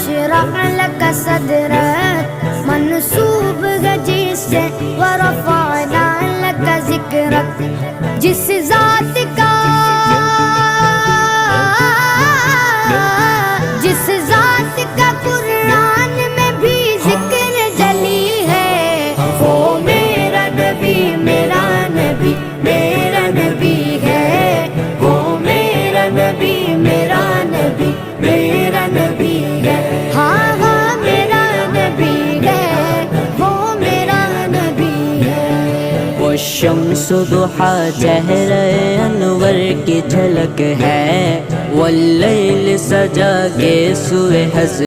नशरह luck सदरक मनसूब है जिससे व रफ़अना लक ज़िक्रक। जिस ज़ात का कुरान में भी जिक्र जली है, वो मेरा नबी मेरा नबी मेरा नबी है। वो मेरा नबी मेरा नबी मेरा नबी है। हाँ हाँ मेरा नबी है, वो मेरा नबी है। वो शम्स दुहा चेहरे अनवर की झलक है, वल्लैल सजा के सुए हज़रत